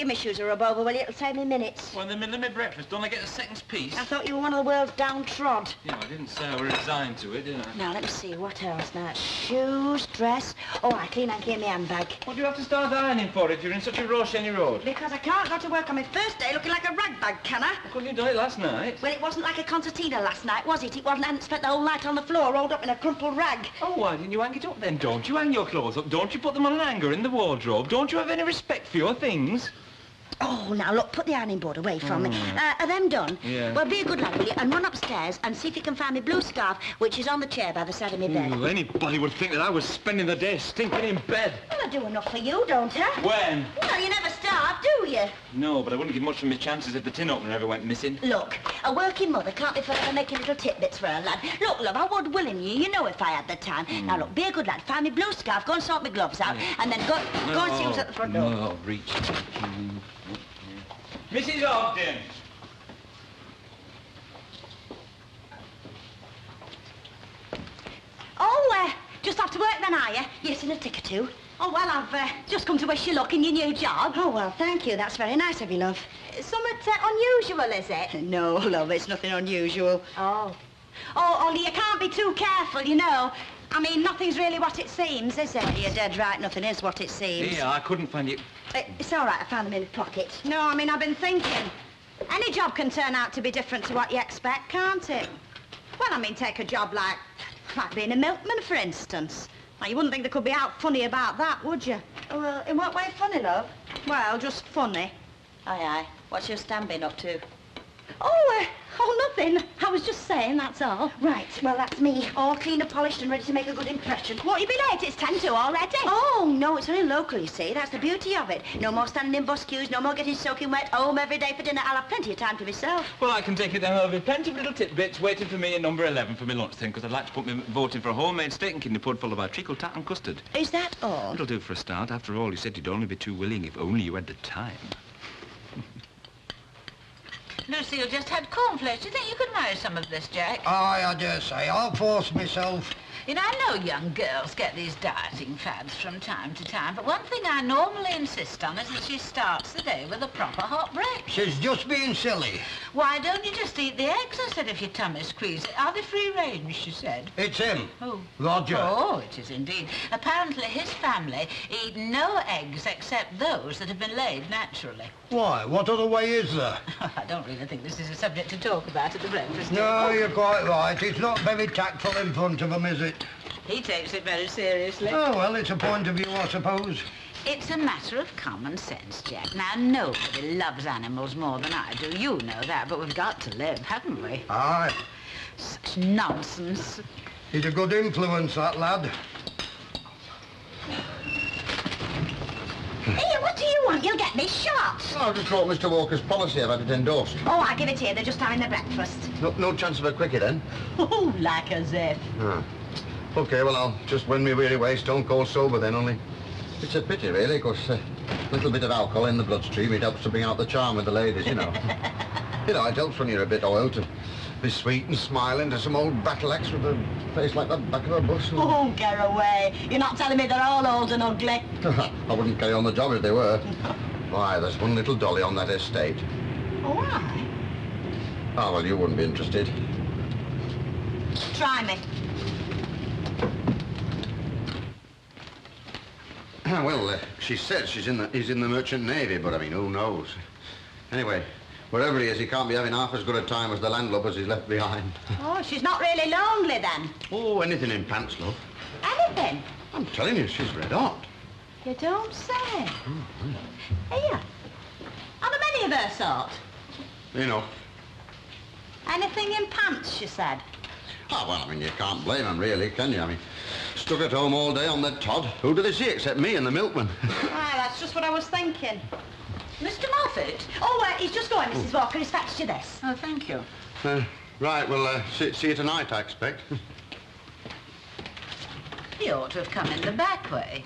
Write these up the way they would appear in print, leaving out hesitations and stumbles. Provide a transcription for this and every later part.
Give me shoes a rub over, will you? It'll save me minutes. Well, in the middle of my breakfast, don't I get a second's piece? I thought you were one of the world's downtrod. Yeah, I didn't say I was resigned to it, did I? Now, let me see, what else now? Shoes, dress... Oh, I clean hanky in my handbag. What do you have to start ironing for if you're in such a rush any road? Because I can't go to work on my first day looking like a rag bag, can I? Couldn't you do it last night? Well, it wasn't like a concertina last night, was it? It wasn't. I hadn't spent the whole night on the floor rolled up in a crumpled rag. Oh, why didn't you hang it up then? Don't you hang your clothes up? Don't you put them on an hanger in the wardrobe? Don't you have any respect for your things? Oh, now, look, put the ironing board away from me. Are them done? Yeah. Well, be a good lad, will you, and run upstairs and see if you can find me blue scarf, which is on the chair by the side of my bed. Ooh, anybody would think that I was spending the day stinking in bed. Well, I do enough for you, don't I? When? Well, you never starve, do you? No, but I wouldn't give much of my chances if the tin opener ever went missing. Look, a working mother can't be forever making little tidbits for her lad. Look, love, I would willingly, you know, if I had the time. Now, look, be a good lad, find me blue scarf, go and sort my gloves out, and then go and see who's at the front door. No, reach. Mrs Ogden! Oh, just after work then, are you? Yes, in a tick or two. Oh, well, I've just come to wish you luck in your new job. Oh, well, thank you. That's very nice of you, love. Somewhat unusual, is it? No, love, it's nothing unusual. Oh. Oh, only you can't be too careful, you know. I mean, nothing's really what it seems, is it? You're dead right, nothing is what it seems. Yeah, I couldn't find you. It's all right, I found them in my pocket. No, I mean, I've been thinking. Any job can turn out to be different to what you expect, can't it? Well, I mean, take a job like being a milkman, for instance. Now, you wouldn't think there could be out funny about that, would you? Well, in what way funny, love? Well, just funny. Aye, aye. What's your Stan been up to? Oh, nothing. I was just saying, that's all. Right, well, that's me, all clean and polished and ready to make a good impression. Won't you be late? It's 10 to already. Oh, no, it's only local, you see. That's the beauty of it. No more standing in bus queues, no more getting soaking wet, home every day for dinner. I'll have plenty of time to myself. Well, I can take it down. There'll be plenty of little tidbits waiting for me in number 11 for my lunch thing, because I'd like to put me voting for a homemade steak and kidney pud full of our treacle, tat and custard. Is that all? It'll do for a start. After all, you said you'd only be too willing if only you had the time. Lucille just had cornflakes. Do you think you could marry some of this, Jack? Aye, I dare say. I'll force myself. You know, I know young girls get these dieting fads from time to time, but one thing I normally insist on is that she starts the day with a proper hot break. She's just being silly. Why don't you just eat the eggs instead of your tummy squeeze? Are they free range, she said. It's him. Who? Roger. Oh, it is indeed. Apparently his family eat no eggs except those that have been laid naturally. Why? What other way is there? I don't really think this is a subject to talk about at the breakfast table. No, you're quite right. It's not very tactful in front of him, is it? He takes it very seriously. Oh, well, it's a point of view, I suppose. It's a matter of common sense, Jack. Now, nobody loves animals more than I do. You know that, but we've got to live, haven't we? Aye. Such nonsense. He's a good influence, that lad. Here, what do you want? You'll get me shot. I just wrote Mr. Walker's policy. I've had it endorsed. Oh, I'll give it here. They're just having their breakfast. No chance of a quickie, then? Oh, like as if. Ah. OK, well, I'll just win me weary way stone cold sober then, only it's a pity, really, because a little bit of alcohol in the bloodstream, it helps to bring out the charm with the ladies, you know. You know, it helps when you're a bit old to be sweet and smiling to some old battle axe with a face like the back of a bus. And... Oh, get away. You're not telling me they're all old and ugly. I wouldn't carry on the job if they were. Why, there's one little dolly on that estate. Oh, why? Oh, well, you wouldn't be interested. Try me. Well, she says he's in the Merchant Navy, but I mean, who knows? Anyway, wherever he is, he can't be having half as good a time as the landlubbers he's left behind. Oh, she's not really lonely then? Oh, anything in pants, love. Anything? I'm telling you, she's red hot. You don't say. Here. Are there many of her sort? You know. Anything in pants, she said. Oh, well, I mean, you can't blame them, really, can you? I mean, stuck at home all day on their Todd. Who do they see except me and the milkman? Aye, that's just what I was thinking. Mr. Moffat? Oh, he's just going, Mrs. Walker. He's fetched you this. Oh, thank you. Right, well, see you tonight, I expect. He ought to have come in the back way.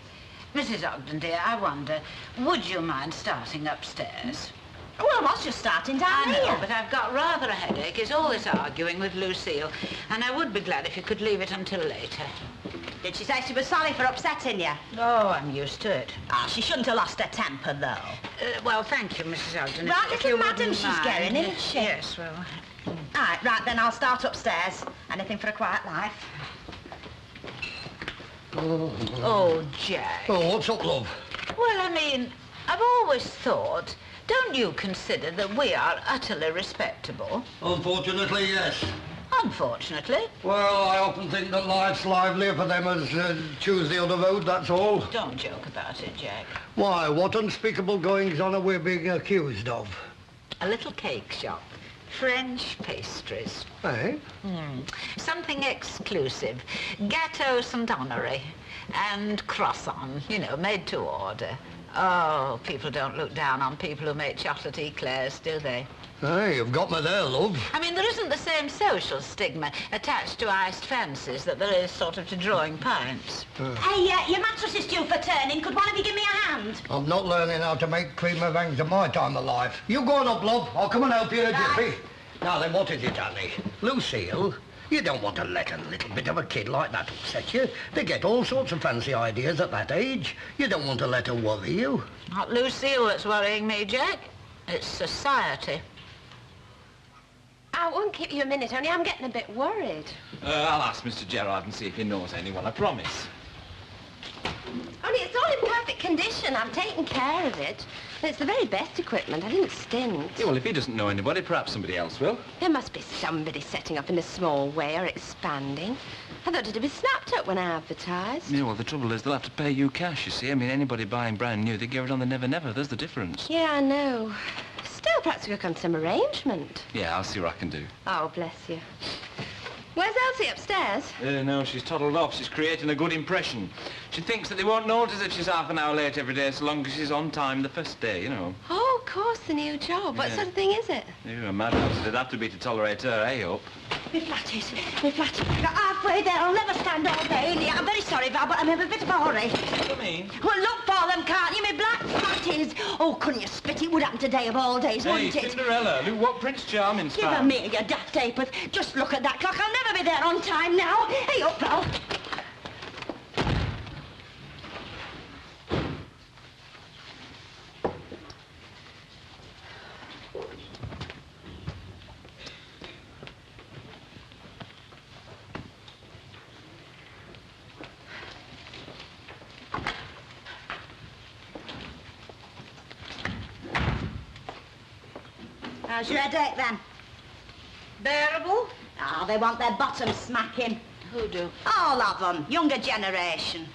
Mrs. Ogden, dear, I wonder, would you mind starting upstairs? Well, I was just starting down I know, here. but I've got rather a headache. It's all this arguing with Lucille, and I would be glad if you could leave it until later. Did she say she was sorry for upsetting you? Oh, I'm used to it. Oh, she shouldn't have lost her temper, though. Well, thank you, Mrs Ogden. Right, If little you madam wouldn't she's mind. getting, isn't she? Yes, well... Right, then I'll start upstairs. Anything for a quiet life. Oh, Jack. Oh, what's up, love? Well, I mean, I've always thought, don't you consider that we are utterly respectable? Unfortunately, yes. Unfortunately. Well, I often think that life's livelier for them as choose the other road, that's all. Don't joke about it, Jack. Why, what unspeakable goings-on are we being accused of? A little cake shop. French pastries. Eh? Something exclusive. Gâteau Saint-Honoré. And croissant, you know, made to order. Oh, people don't look down on people who make chocolate eclairs, do they? Hey, you've got me there, love. I mean, there isn't the same social stigma attached to iced fancies that there is sort of to drawing pints. Hey, your mattress is due for turning. Could one of you give me a hand? I'm not learning how to make cream meringues at my time of life. You go on up, love. I'll come and help you in a jiffy. Now then, what is it, Annie? Lucille, you don't want to let a little bit of a kid like that upset you. They get all sorts of fancy ideas at that age. You don't want to let her worry you. Not Lucille that's worrying me, Jack. It's society. I won't keep you a minute, only I'm getting a bit worried. I'll ask Mr. Gerard and see if he knows anyone, I promise. Only it's all in perfect condition. I'm taking care of it. It's the very best equipment. I didn't stint. Yeah, well, if he doesn't know anybody, perhaps somebody else will. There must be somebody setting up in a small way or expanding. I thought it'd be snapped up when I advertised. Yeah, well, the trouble is they'll have to pay you cash, you see. I mean, anybody buying brand new, they give it on the never never. There's the difference. Yeah, I know. Still, perhaps we could come to some arrangement. Yeah, I'll see what I can do. Oh, bless you. Where's Elsie upstairs? No, she's toddled off. She's creating a good impression. She thinks that they won't notice if she's half an hour late every day so long as she's on time the first day, you know. Oh, of course, the new job. What Yeah. sort of thing is it? You're a madhouse. It'd have to be to tolerate her, eh, Hope? My flat is. Got halfway there. I'll never stand all day in here. I'm very sorry, Val, but I'm in a bit of a hurry. What do you mean? Well, look for them, can't you? My black flat is. Oh, couldn't you spit? It would happen today of all days, Hey, wouldn't it? Cinderella, look what Prince Charming's Give her found. me, you daft apeth. Just look at that clock. I'll never be there on time now. Hey, up, Val. How's your headache, then? Bearable? Ah, they want their bottoms smacking. Who do? All of them. Younger generation.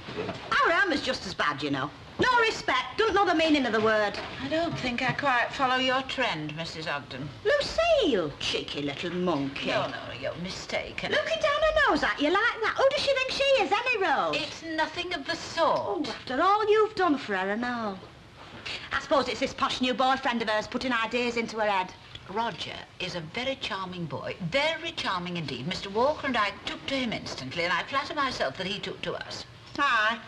Our Emma's just as bad, you know. No respect. Don't know the meaning of the word. I don't think I quite follow your trend, Mrs Ogden. Lucille, cheeky little monkey. No, you're mistaken. Looking down her nose at you like that. Who does she think she is, any Rose? It's nothing of the sort. Oh, after all you've done for her and all. I suppose it's this posh new boyfriend of hers putting ideas into her head. Roger is a very charming boy. Very charming indeed. Mr. Walker and I took to him instantly, and I flatter myself that he took to us. Aye.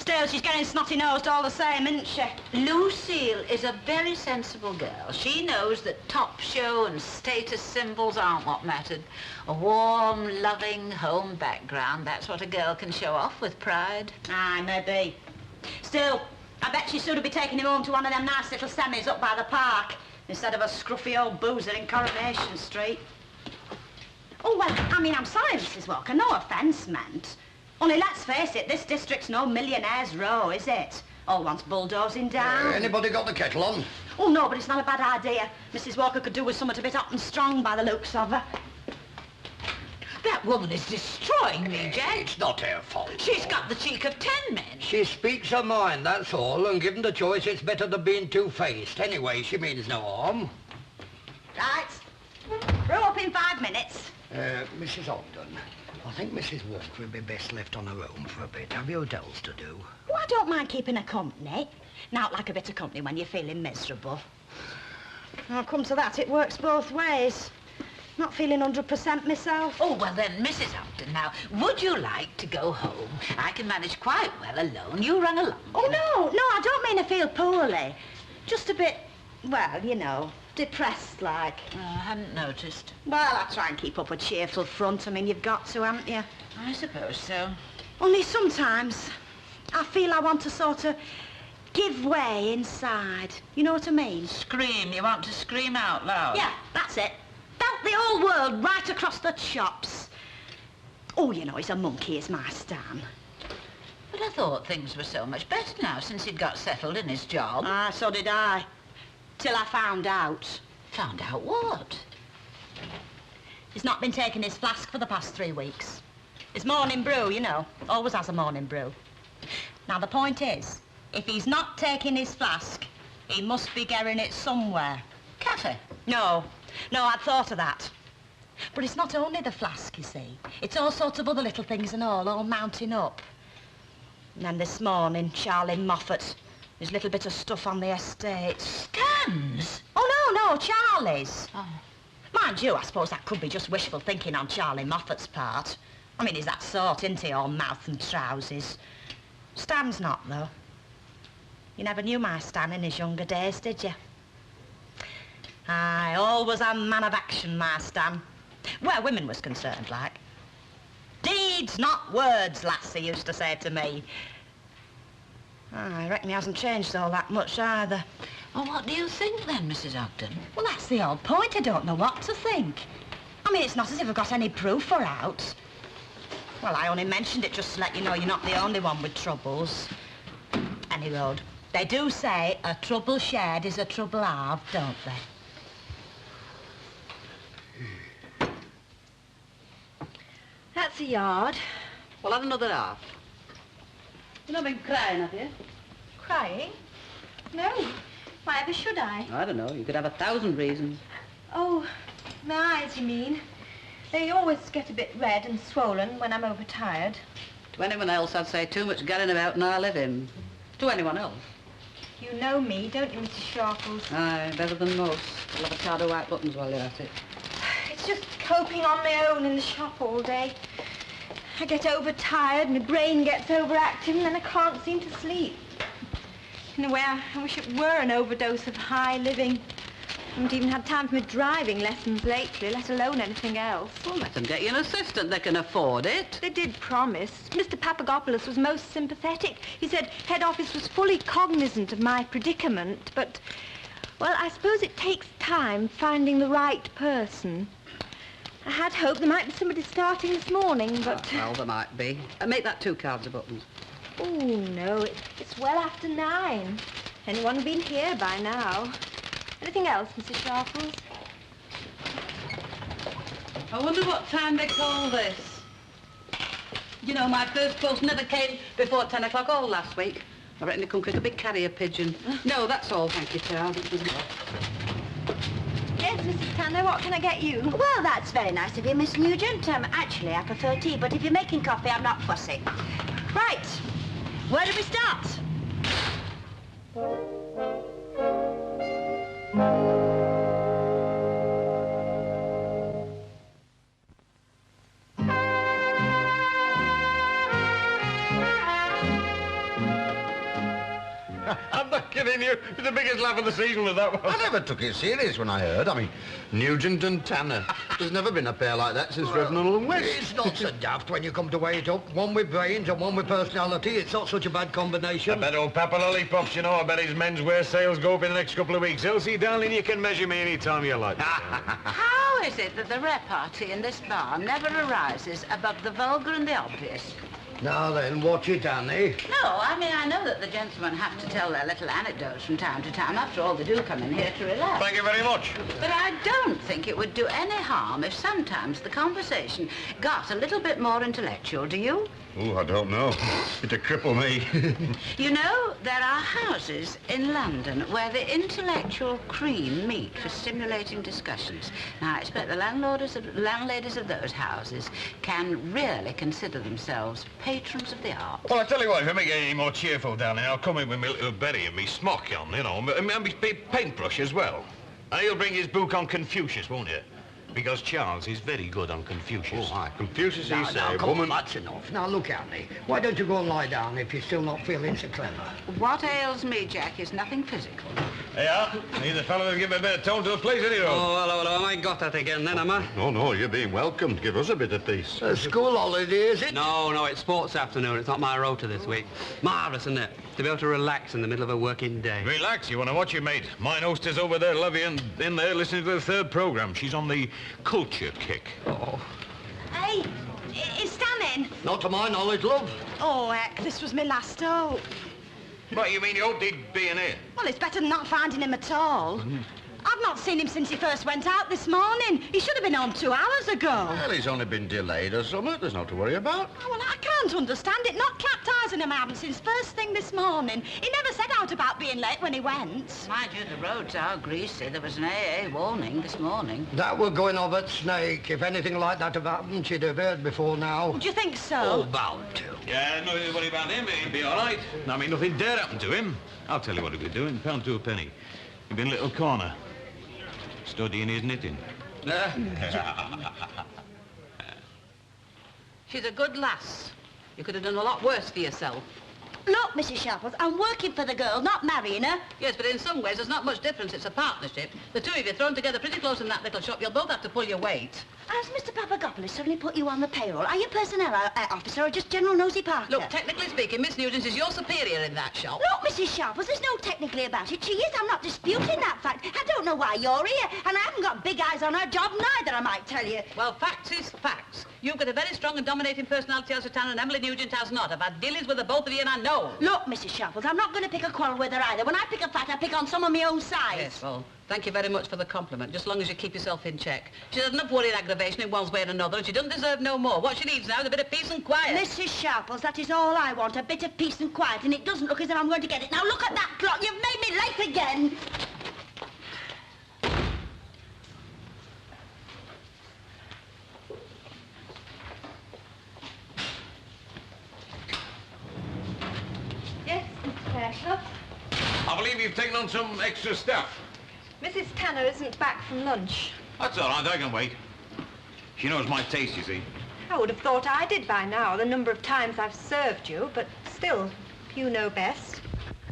Still, she's getting snotty-nosed all the same, isn't she? Lucille is a very sensible girl. She knows that top show and status symbols aren't what mattered. A warm, loving home background, that's what a girl can show off with pride. Aye, maybe. Still, I bet she'd sooner be taking him home to one of them nice little semis up by the park instead of a scruffy old boozer in Coronation Street. Oh, well, I mean, I'm sorry, Mrs. Walker. No offence meant. Only let's face it, this district's no millionaire's row, is it? All wants bulldozing down. Anybody got the kettle on? Oh, no, but it's not a bad idea. Mrs. Walker could do with something a bit hot and strong by the looks of her. That woman is destroying me, Jack. It's not her fault. She's got the cheek of 10 men. She speaks her mind, that's all, and given the choice, it's better than being two-faced. Anyway, she means no harm. Right. Row up in 5 minutes. Mrs. Ogden, I think Mrs. Walker would be best left on her own for a bit. Have you else to do? Oh, I don't mind keeping her company. Not like a bit of company when you're feeling miserable. Well, come to that, it works both ways. Not feeling 100% myself. Oh, well then, Mrs. Ogden, now, would you like to go home? I can manage quite well alone. You run along. Oh, no, I don't mean I feel poorly. Just a bit, well, you know, depressed like. I hadn't noticed. Well, I try and keep up a cheerful front. I mean, you've got to, haven't you? I suppose so. Only sometimes I feel I want to sort of give way inside. You know what I mean? Scream. You want to scream out loud? Yeah, that's it. Belt the whole world right across the chops. Oh, you know, he's a monkey, is my Stan. But I thought things were so much better now since he'd got settled in his job. Ah, so did I. Till I found out. Found out what? He's not been taking his flask for the past 3 weeks. His morning brew, you know. Always has a morning brew. Now, the point is, if he's not taking his flask, he must be getting it somewhere. Cafe? No, I'd thought of that. But it's not only the flask, you see. It's all sorts of other little things and all mounting up. And then this morning, Charlie Moffat, his little bit of stuff on the estate. Stan's? Oh, no, Charlie's. Oh. Mind you, I suppose that could be just wishful thinking on Charlie Moffat's part. I mean, he's that sort, isn't he, all mouth and trousers. Stan's not, though. You never knew my Stan in his younger days, did you? Aye, always a man of action, my Stan. Where women was concerned, like. Deeds, not words, lass, he used to say to me. I reckon he hasn't changed all that much, either. Well, what do you think, then, Mrs Ogden? Well, that's the whole point. I don't know what to think. I mean, it's not as if I've got any proof or out. Well, I only mentioned it just to let you know you're not the only one with troubles. Any road. They do say a trouble shared is a trouble halved, don't they? That's a yard. Well, have another half. You've not been crying, have you? Crying? No. Why ever should I? I don't know. You could have 1,000 reasons. Oh, my eyes, you mean? They always get a bit red and swollen when I'm overtired. To anyone else, I'd say too much gadding about and I live in. To anyone else. You know me, don't you, Mr. Sharples? Aye, better than most. I'll have a card of white buttons while you're at it. It's just coping on my own in the shop all day. I get overtired, my brain gets overactive, and then I can't seem to sleep. In a way, I wish it were an overdose of high living. I haven't even had time for my driving lessons lately, let alone anything else. Well, let them get you an assistant. They can afford it. They did promise. Mr. Papagopoulos was most sympathetic. He said head office was fully cognizant of my predicament, but, well, I suppose it takes time finding the right person. I had hoped there might be somebody starting this morning, but... Well, there might be. Make that 2 cards of buttons. Oh, no, it's well after 9. Anyone would been here by now. Anything else, Mrs. Sharples? I wonder what time they call this. You know, my first post never came before 10 o'clock all last week. I reckon they couldn't cook a big carrier pigeon. No, that's all, thank you, Charles. Yes, Mrs. Tanner, what can I get you? Well, that's very nice of you, Miss Nugent. Actually, I prefer tea, but if you're making coffee, I'm not fussy. Right. Where do we start? I'm not kidding you. It's the biggest laugh of the season with that one. I never took it serious when I heard. I mean, Nugent and Tanner. There's never been a pair like that since Revenant and West. It's not so daft when you come to weigh it up. One with brains and one with personality. It's not such a bad combination. I bet old Papa Lollipops, you know, I bet his menswear sales go up in the next couple of weeks. Elsie, darling, you can measure me any time you like. How is it that the repartee in this bar never arises above the vulgar and the obvious? Now then, watch it, Annie. No, I mean, I know that the gentlemen have to tell their little anecdotes from time to time. After all, they do come in here to relax. Thank you very much. But I don't think it would do any harm if sometimes the conversation got a little bit more intellectual, do you? Oh, I don't know. It'd cripple me. You know, there are houses in London where the intellectual cream meet for stimulating discussions. Now, I expect the landladies of those houses can really consider themselves patrons of the arts. Well, I tell you what, if I make it any more cheerful, darling, I'll come in with my little Betty and me smock on, you know, and my paintbrush as well. And he'll bring his book on Confucius, won't he? Because Charles is very good on Confucius. Oh, aye. Confucius, he Now, say, come woman... on, that's enough. Now, look, Annie. Why don't you go and lie down if you're still not feeling so clever? What ails me, Jack, is nothing physical. There you are. He's the fellow who'll give me a bit of tone to the place, isn't he, Rose? Oh, hello. I got that again then, am I? No, you're being welcomed. Give us a bit of peace. School holiday, is it? No, it's sports afternoon. It's not my rota this week. Marvellous, isn't it? To be able to relax in the middle of a working day. Relax, you want to watch it, mate. Mine hostess over there, Lovey, and in there listening to the third programme. She's on the culture kick. Oh. Hey, is Stan in? Not to my knowledge, love. Oh, heck, this was my last hope. What, you mean you hoped he'd be in here? Well, it's better than not finding him at all. I've not seen him since he first went out this morning. He should have been home 2 hours ago. Well, he's only been delayed or something. There's not to worry about. Oh, well, I can't understand it. Not clapped eyes on him, I haven't, since first thing this morning. He never said out about being late when he went. Mind you, the roads are greasy. There was an AA warning this morning. That were going off at Snake. If anything like that had happened, she'd have heard before now. Do you think so? Oh, bound to. Yeah, nothing to worry about him. He'll be all right. I mean, nothing dare happen to him. I'll tell you what he'll be doing. £1 to a penny. He'll be in a little corner, studying his knitting. She's a good lass. You could have done a lot worse for yourself. Look, Mrs. Sharples, I'm working for the girl, not marrying her. Yes, but in some ways there's not much difference. It's a partnership. The two of you thrown together pretty close in that little shop. You'll both have to pull your weight. Has Mr. Papagopoulos suddenly put you on the payroll? Are you personnel officer or just General Nosey Parker? Look, technically speaking, Miss Nugent is your superior in that shop. Look, Mrs. Sharples, there's no technically about it. She is. I'm not disputing that fact. I don't know why you're here, and I haven't got big eyes on her job neither, I might tell you. Well, facts is facts. You've got a very strong and dominating personality as a town, and Emily Nugent has not. I've had dealings with the both of you, and I know. Look, Mrs. Sharples, I'm not going to pick a quarrel with her either. When I pick a fight, I pick on some of my own size. Yes, well, thank you very much for the compliment, just as long as you keep yourself in check. She's had enough worry and aggravation in one way and another, and she doesn't deserve no more. What she needs now is a bit of peace and quiet. Mrs. Sharples, that is all I want, a bit of peace and quiet, and it doesn't look as if I'm going to get it. Now look at that clock. You've made me late again. Yes, Mr. Fairclough. I believe you've taken on some extra stuff. Mrs. Tanner isn't back from lunch. That's all right, I can wait. She knows my taste, you see. I would have thought I did by now, the number of times I've served you, but still, you know best.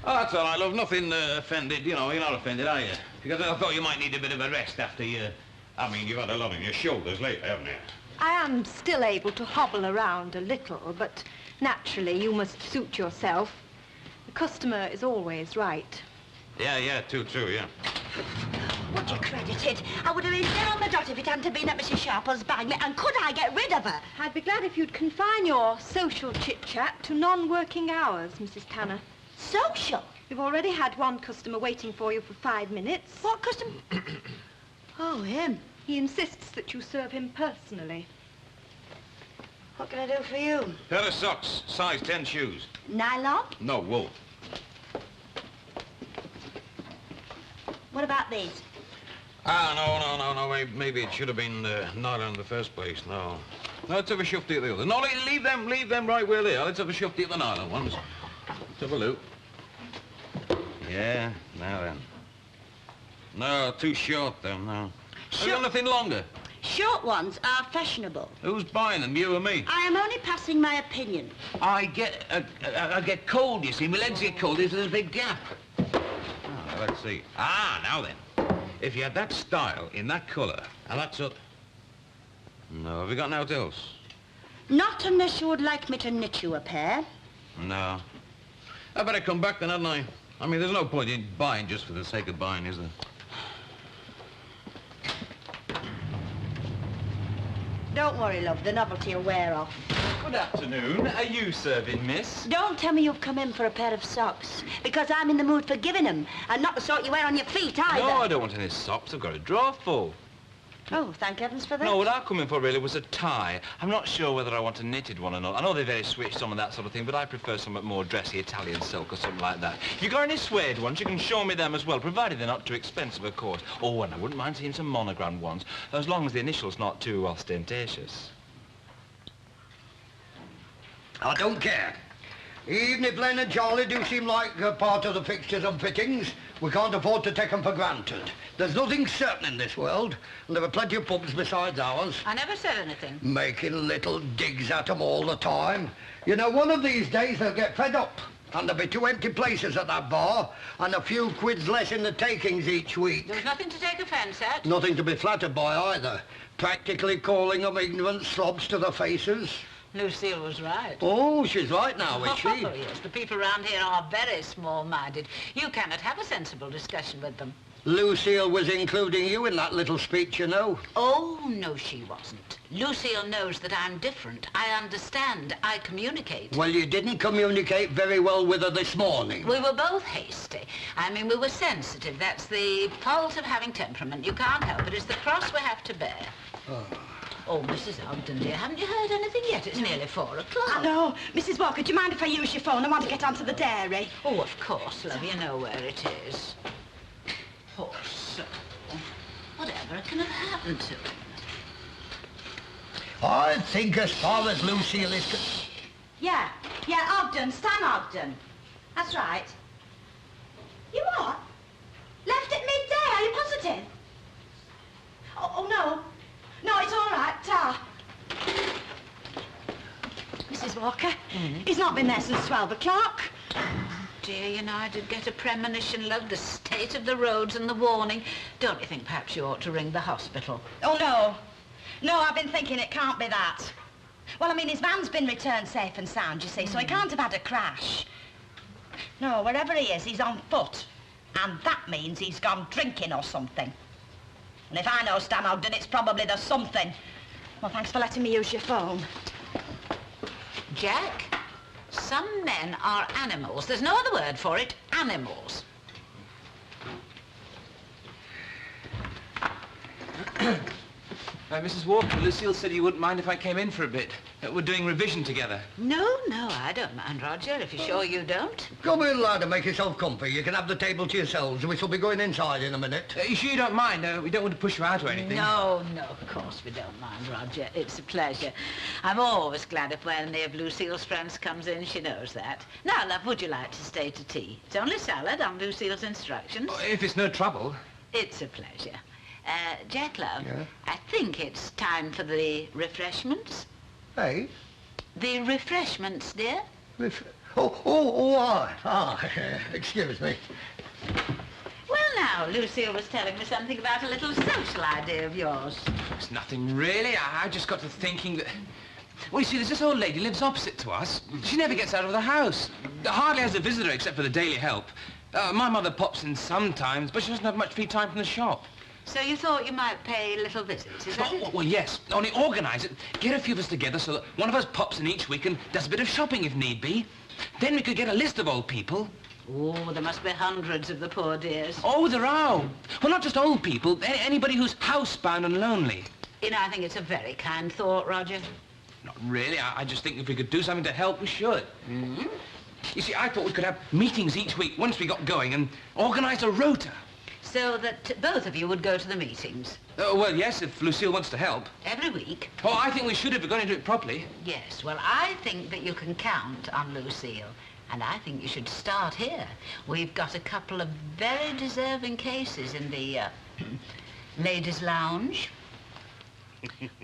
Oh, that's all right, love. Nothing offended. You know, you're not offended, are you? Because I thought you might need a bit of a rest after you... I mean, you've had a lot on your shoulders lately, haven't you? I am still able to hobble around a little, but naturally you must suit yourself. The customer is always right. Yeah, too true, yeah. Would you credit it? I would have been dead on the dot if it hadn't been at Mrs. Sharple's bag. And could I get rid of her? I'd be glad if you'd confine your social chit-chat to non-working hours, Mrs. Tanner. Social? We've already had one customer waiting for you for 5 minutes. What customer? Oh, him. He insists that you serve him personally. What can I do for you? Pair of socks, size 10 shoes. Nylon? No, wool. What about these? Ah, no. Maybe it should have been nylon in the first place. No. No, let's have a shufty at the other. No, leave them right where they are. Let's have a shufty at the nylon ones. Let's have a look. Yeah, now then. No, too short, then, no. I've got nothing longer. Short ones are fashionable. Who's buying them, you or me? I am only passing my opinion. I get cold, you see. My legs get cold. There's a big gap. Oh, let's see. Ah, now then. If you had that style in that colour, and that's up. No, have you got anything else? Not unless you would like me to knit you a pair. No. I better come back then, hadn't I? I mean, there's no point in buying just for the sake of buying, is there? Don't worry, love. The novelty will wear off. Good afternoon. Are you serving, miss? Don't tell me you've come in for a pair of socks, because I'm in the mood for giving them, and not the sort you wear on your feet either. No, I don't want any socks. I've got a drawer full. Oh, thank heavens for that. No, what I'm coming for really was a tie. I'm not sure whether I want a knitted one or not. I know they're very switched on and that sort of thing, but I prefer something more dressy, Italian silk or something like that. You got any suede ones? You can show me them as well, provided they're not too expensive, of course. Oh, and I wouldn't mind seeing some monogrammed ones, as long as the initial's not too ostentatious. I don't care. Even if Len and Charlie do seem like part of the fixtures and fittings, we can't afford to take them for granted. There's nothing certain in this world, and there are plenty of pubs besides ours. I never said anything. Making little digs at them all the time. You know, one of these days they'll get fed up. And there'll be 2 empty places at that bar, and a few quids less in the takings each week. There was nothing to take offence at. Nothing to be flattered by either. Practically calling them ignorant slobs to their faces. Lucille was right. Oh, she's right now, is she? Oh, yes. The people around here are very small-minded. You cannot have a sensible discussion with them. Lucille was including you in that little speech, you know. Oh, no, she wasn't. Lucille knows that I'm different. I understand. I communicate. Well, you didn't communicate very well with her this morning. We were both hasty. I mean, we were sensitive. That's the fault of having temperament. You can't help it. It's the cross we have to bear. Oh, Mrs Ogden, dear, haven't you heard anything yet? It's nearly 4 o'clock. No, Mrs Walker, do you mind if I use your phone? I want to get onto the dairy. Oh, of course, love. You know where it is. Poor soul. Whatever can have happened to him? I think as far as Lucille is Yeah, Ogden, Stan Ogden. That's right. You what? Left at midday, are you positive? Oh, no. No, it's all right, Mrs Walker, he's not been there since 12 o'clock. Dear, you know, I did get a premonition, love, the state of the roads and the warning. Don't you think perhaps you ought to ring the hospital? Oh, no. No, I've been thinking it can't be that. Well, I mean, his van's been returned safe and sound, you see, so he can't have had a crash. No, wherever he is, he's on foot. And that means he's gone drinking or something. And if I know Stan Ogden, it's probably the something. Well, thanks for letting me use your phone. Jack, some men are animals. There's no other word for it. Animals. Mrs Walker, Lucille said you wouldn't mind if I came in for a bit. We're doing revision together. No, I don't mind, Roger, if you're sure you don't. Come in, lad, and make yourself comfy. You can have the table to yourselves. We shall be going inside in a minute. You sure you don't mind? We don't want to push you out or anything. No, of course we don't mind, Roger. It's a pleasure. I'm always glad if any of Lucille's friends comes in. She knows that. Now, love, would you like to stay to tea? It's only salad on Lucille's instructions. Oh, if it's no trouble. It's a pleasure. Jack, love, Yeah? I think it's time for the refreshments. Hey? The refreshments, dear. Excuse me. Well, now, Lucille was telling me something about a little social idea of yours. It's nothing really. I just got to thinking that... Well, you see, there's this old lady lives opposite to us. She never gets out of the house. Hardly has a visitor except for the daily help. My mother pops in sometimes, but she doesn't have much free time from the shop. So you thought you might pay little visits, is that it? Well, yes. Only organise it. Get a few of us together so that one of us pops in each week and does a bit of shopping if need be. Then we could get a list of old people. Oh, there must be hundreds of the poor dears. Oh, there are. Well, not just old people. Anybody who's housebound and lonely. You know, I think it's a very kind thought, Roger. Not really. I just think if we could do something to help, we should. You see, I thought we could have meetings each week once we got going and organise a rota. So that both of you would go to the meetings? Well, yes, if Lucille wants to help. Every week? Oh, I think we should if we're going to do it properly. Yes, well, I think that you can count on Lucille. And I think you should start here. We've got a couple of very deserving cases in the ladies' lounge.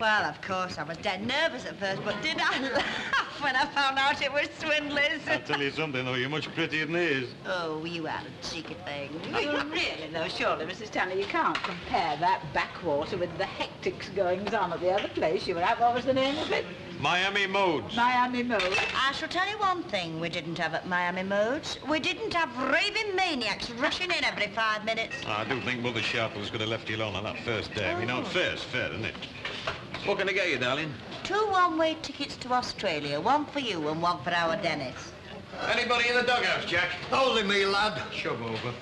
Well, of course, I was dead nervous at first, but did I laugh when I found out it was swindlers? I'll tell you something, though, you're much prettier than he is. Oh, you are a cheeky thing. You really, though, surely, Mrs. Tanner, you can't compare that backwater with the hectics goings-on at the other place you were at. What was the name of it? Miami Modes. Miami Mode. I shall tell you one thing we didn't have at Miami Modes. We didn't have raving maniacs rushing in every 5 minutes. I do think Mother Sharples could have left you alone on that first day. You know, fair's fair, isn't it? What can I get you, darling? 2 one-way tickets to Australia, 1 for you and 1 for our Dennis. Anybody in the dughouse, Jack? Only me, lad. Shove over.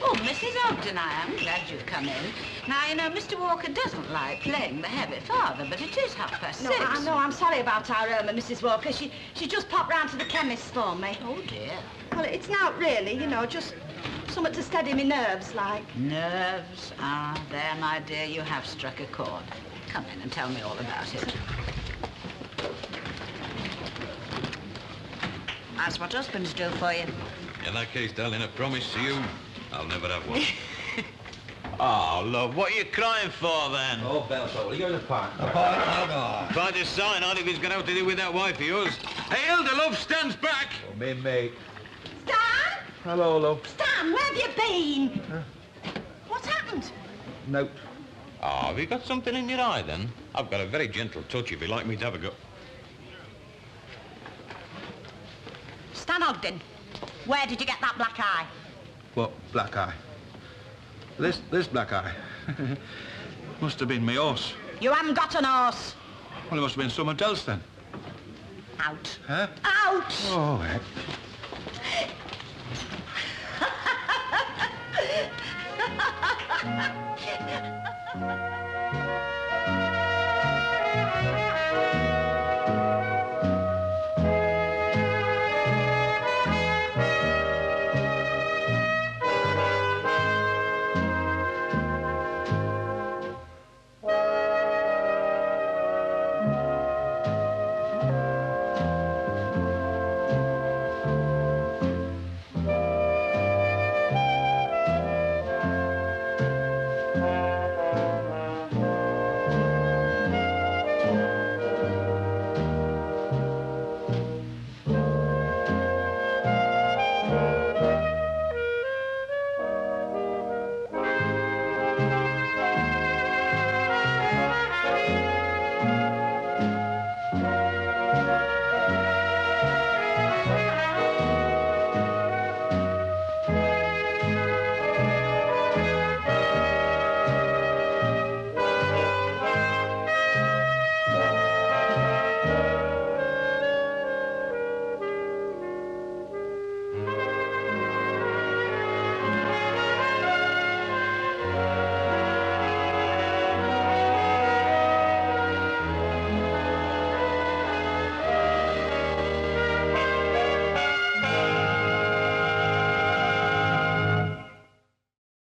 Oh, Mrs. Ogden, I am glad you've come in. Now, you know, Mr. Walker doesn't like playing the heavy father, but it is 6:30. No, I know, I'm sorry about our Mrs. Walker. She just popped round to the chemist's for me. Oh, dear. Well, it's not really, you know, just something to steady me nerves, like. Nerves? Ah, there, my dear, you have struck a chord. Come in and tell me all about it. That's what husbands do for you. In that case, darling, I promise to you, I'll never have one. Oh, love, what are you crying for, then? Oh, Belle, will you go to the park? A pint, lad, If I just sign on if he's got out to do with that wife of yours. Hey, Hilda, love, stands back. Oh, me mate. Stan? Hello, love. Stan, where have you been? What's happened? Note. Oh, have you got something in your eye, then? I've got a very gentle touch if you'd like me to have a go. Stan Ogden, where did you get that black eye? What black eye? This black eye. Must have been my horse. You haven't got an horse. Well, it must have been someone else then. Out. Huh? Out! Oh, heck.